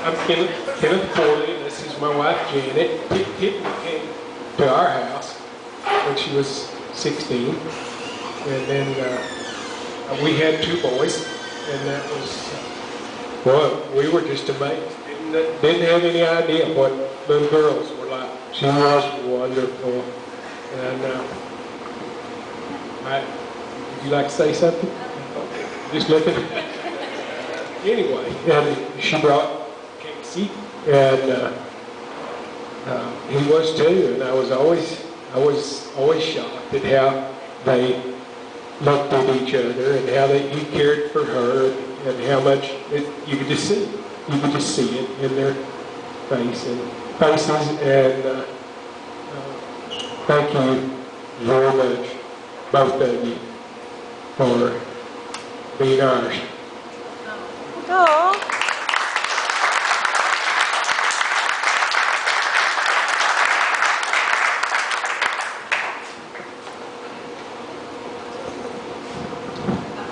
I'm Kenneth Corley, and this is my wife Janet. Tiffany came to our house when she was 16, and then we had 2 boys, and that was, well, we were just amazed. Didn't have any idea what little girls were like. She was wonderful. And would you like to say something? Just looking. Anyway, and she brought Casey, and he was too. And I was always shocked at how they looked at each other and how he cared for her, and how much you could just see. You could just see it in their faces. And thank you very much, both of you, for being ours. Oh.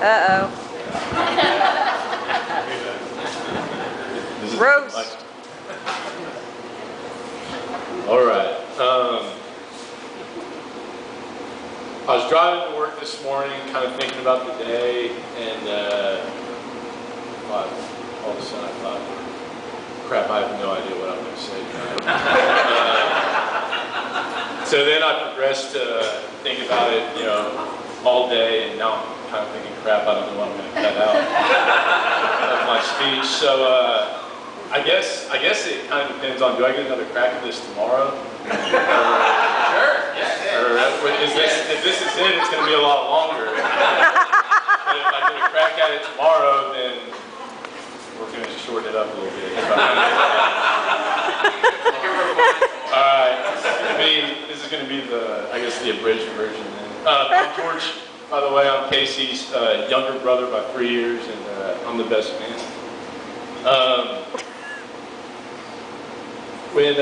Uh-oh. Roast. All right. I was driving to work this morning, kind of thinking about the day, and all of a sudden I thought, crap, I have no idea what I'm going to say tonight. So then I progressed to think about it, all day, and now I'm kind of thinking, crap, I don't know what I'm going to cut out of my speech. So I guess it kind of depends on, do I get another crack at this tomorrow? Sure. Or if this is it, it's going to be a lot longer. But if I get a crack at it tomorrow, then we're going to shorten it up a little bit. All right. This is going to be the abridged version. I'm George, by the way. I'm Casey's younger brother by 3 years, and I'm the best man. When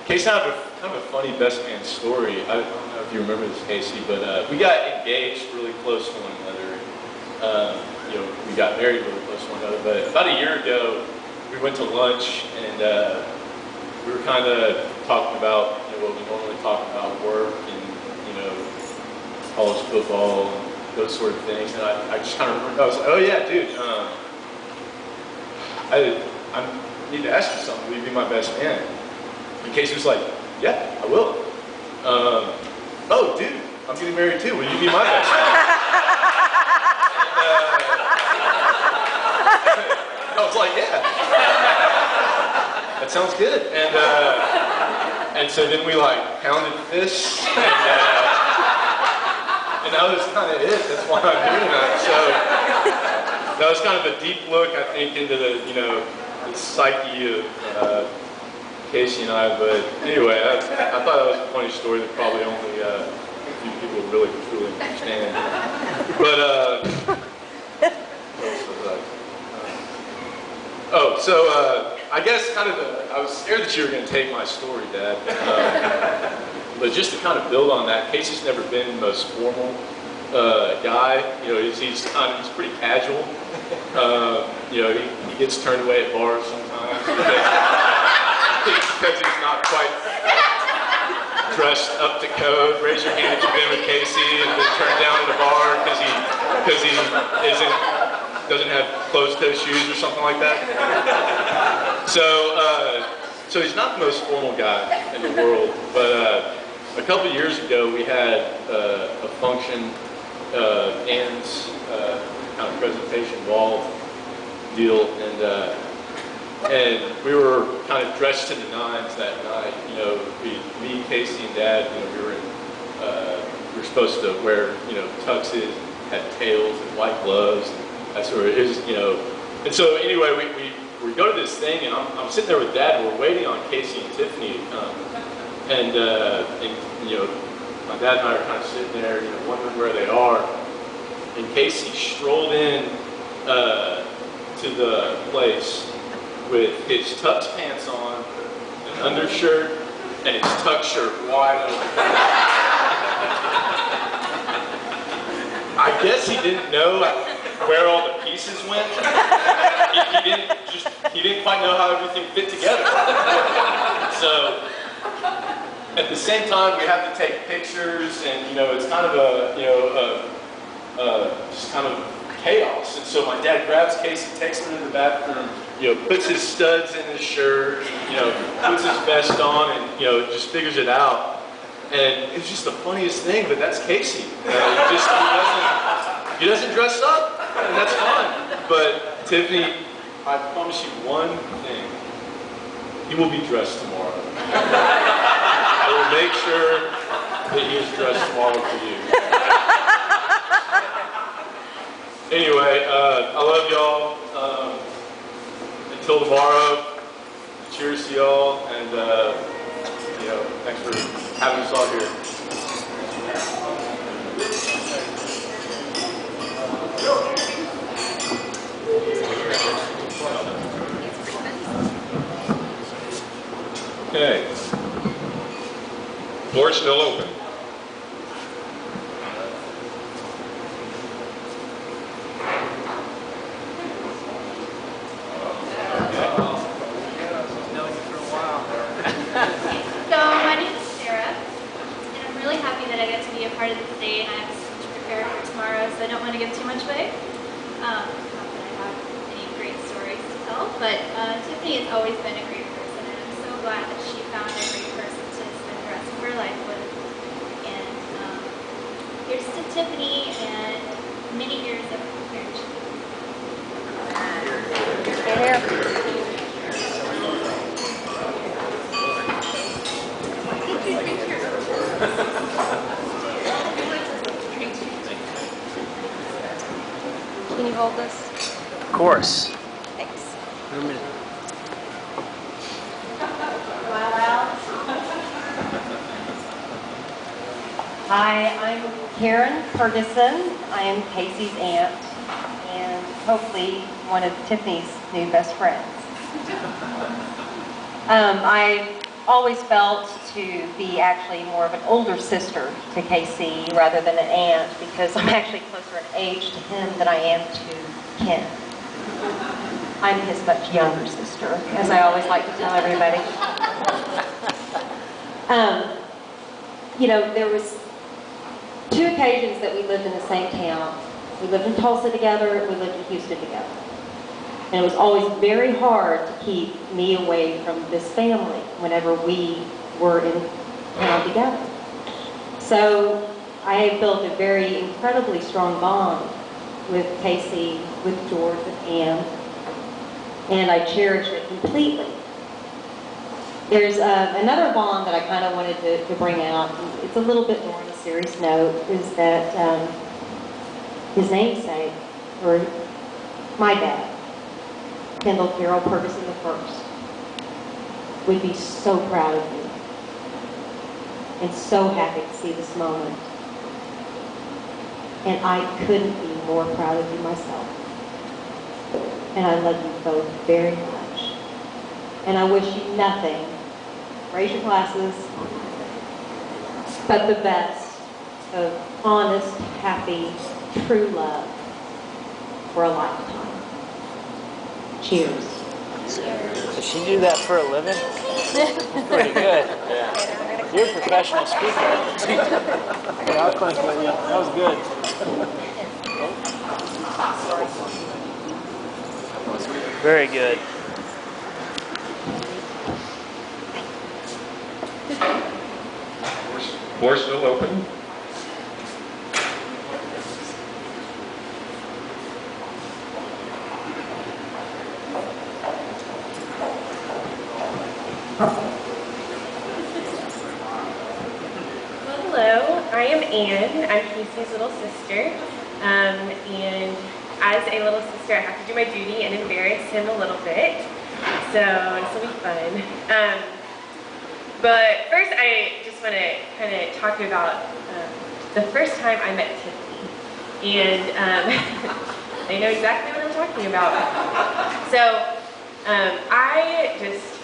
Casey and I have kind of a funny best man story. I don't know if you remember this, Casey, but we got engaged really close to one another. We got married really close to one another. But about a year ago, we went to lunch, and we were kind of talking about what we normally talk about, work and college football and those sort of things. And I just kind of remember, I was like, oh yeah, dude, I need to ask you something. Will you be my best man? And Casey was like, yeah, I will. Oh, dude, I'm getting married too. Will you be my best man? And, I was like, yeah. That sounds good. And so then we pounded fists. And that was kind of it. That's why I'm doing that. So that was kind of a deep look, I think, into the psyche of Casey and I. But anyway, I thought that was a funny story that probably only a few people really truly understand. But I guess I was scared that you were going to take my story, Dad. But just to kind of build on that, Casey's never been the most formal guy. He's pretty casual. He gets turned away at bars sometimes because he's not quite dressed up to code. Raise your hand if you've been with Casey and been turned down at a bar because he doesn't have closed-toe shoes or something like that. So he's not the most formal guy in the world, but a couple of years ago we had a function, Ann's kind of presentation wall deal, and we were kind of dressed to the nines that night. Me, Casey, and Dad, we were supposed to wear tuxes, and had tails and white gloves, and that sort of And so anyway, we go to this thing, and I'm sitting there with Dad, and we're waiting on Casey and Tiffany to come. And my dad and I are kind of sitting there, wondering where they are. And Casey strolled in to the place with his tux pants on, an undershirt, and his tux shirt wide open. I guess he didn't know where all the pieces went. He didn't quite know how everything fit together. So at the same time, we have to take pictures, and it's kind of just kind of chaos. And so my dad grabs Casey, takes him into the bathroom, puts his studs in his shirt, puts his vest on, and just figures it out. And it's just the funniest thing, but that's Casey. He doesn't dress up, and that's fine. But Tiffany, I promise you one thing: he will be dressed tomorrow. I will make sure that he is dressed tomorrow for you. Anyway, I love y'all. Until tomorrow, cheers to y'all, and thanks for having us all here. Okay. Floor is still open. Part of this day, and I have so much to prepare for tomorrow, so I don't want to give too much away. Not that I have any great stories to tell, but Tiffany has always been a great person, and I'm so glad that she found a great person to spend the rest of her life with. And here's to Tiffany and many years of marriage. Can you hold this? Of course. Thanks. Hi, I'm Karen Ferguson. I am Casey's aunt and hopefully one of Tiffany's new best friends. I always felt to be actually more of an older sister to Casey rather than an aunt because I'm actually closer in age to him than I am to Ken. I'm his much younger sister, as I always like to tell everybody. There was 2 occasions that we lived in the same town. We lived in Tulsa together, we lived in Houston together. And it was always very hard to keep me away from this family whenever we were in town together. So I built a very incredibly strong bond with Casey, with George, with Ann, and I cherish it completely. There's another bond that I kind of wanted to bring out. It's a little bit more on a serious note, is that his namesake, or my dad, Kendall Carroll Ferguson I, would be so proud of you and so happy to see this moment. And I couldn't be more proud of you myself. And I love you both very much. And I wish you nothing, raise your glasses, but the best of honest, happy, true love for a lifetime. Cheers. Does she do that for a living? Pretty good. Yeah. You're a professional speaker. Yeah, I'll clink with you. That was good. Very good. Floor is still open. I am Ann. I'm Casey's little sister. And as a little sister, I have to do my duty and embarrass him a little bit. So this will be fun. But first, I just want to kind of talk about the first time I met Tiffany. And they know exactly what I'm talking about. So I just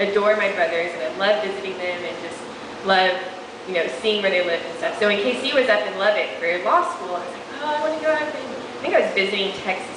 adore my brothers, and I love visiting them and just love seeing where they lived and stuff. So when Casey was up in Lubbock for law school, I was like, oh, I want to go up and think I was visiting Texas